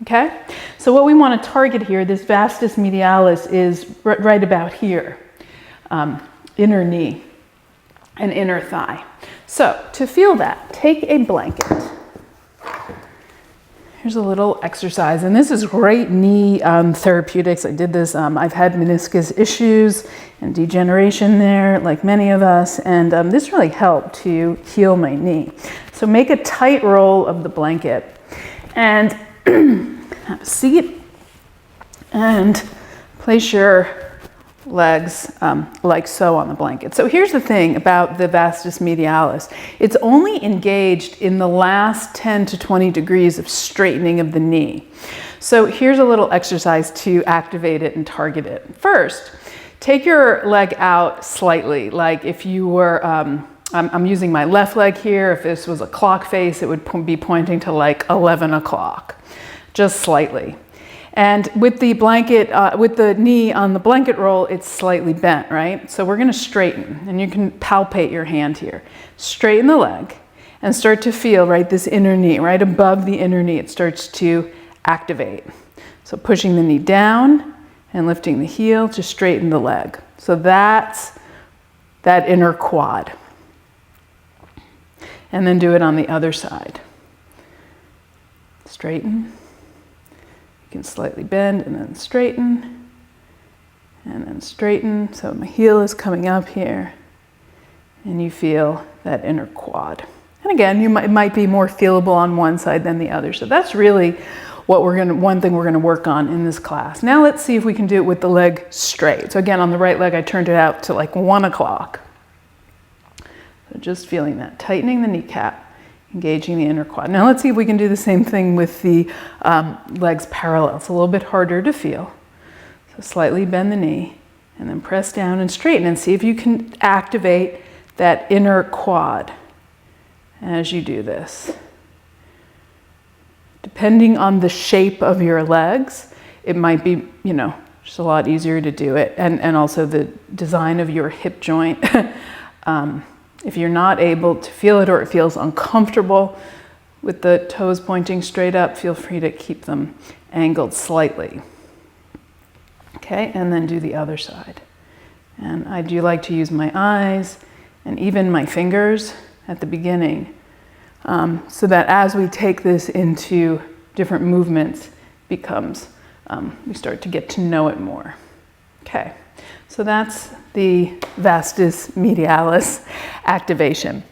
Okay? So what we want to target here, this vastus medialis, is right about here, inner knee and inner thigh. So to feel that, take a blanket. Here's a little exercise, and this is great knee therapeutics. I did this, I've had meniscus issues and degeneration there, like many of us, and this really helped to heal my knee. So make a tight roll of the blanket and have a seat and place your legs like so on the blanket. So here's the thing about the vastus medialis. It's only engaged in the last 10 to 20 degrees of straightening of the knee. So here's a little exercise to activate it and target it. First, take your leg out slightly, like if you were, I'm using my left leg here. If this was a clock face, it would be pointing to like 11 o'clock, just slightly. And with the blanket, with the knee on the blanket roll, it's slightly bent, right? So we're gonna straighten, and you can palpate your hand here. Straighten the leg and start to feel, right, this inner knee, right above the inner knee, it starts to activate. So pushing the knee down and lifting the heel to straighten the leg. So that's that inner quad. And then do it on the other side. Straighten. You can slightly bend and then straighten, and then straighten. So my heel is coming up here, and you feel that inner quad. And again, it might be more feelable on one side than the other. So that's really what one thing we're gonna work on in this class. Now let's see if we can do it with the leg straight. So again, on the right leg, I turned it out to like 1 o'clock. So just feeling that, tightening the kneecap, engaging the inner quad. Now let's see if we can do the same thing with the legs parallel. It's a little bit harder to feel. So slightly bend the knee and then press down and straighten, and see if you can activate that inner quad as you do this. Depending on the shape of your legs, it might be, just a lot easier to do it, and also the design of your hip joint. If you're not able to feel it, or it feels uncomfortable with the toes pointing straight up, feel free to keep them angled slightly. Okay, and then do the other side. And I do like to use my eyes and even my fingers at the beginning, so that as we take this into different movements, becomes, we start to get to know it more. Okay. So that's the vastus medialis activation.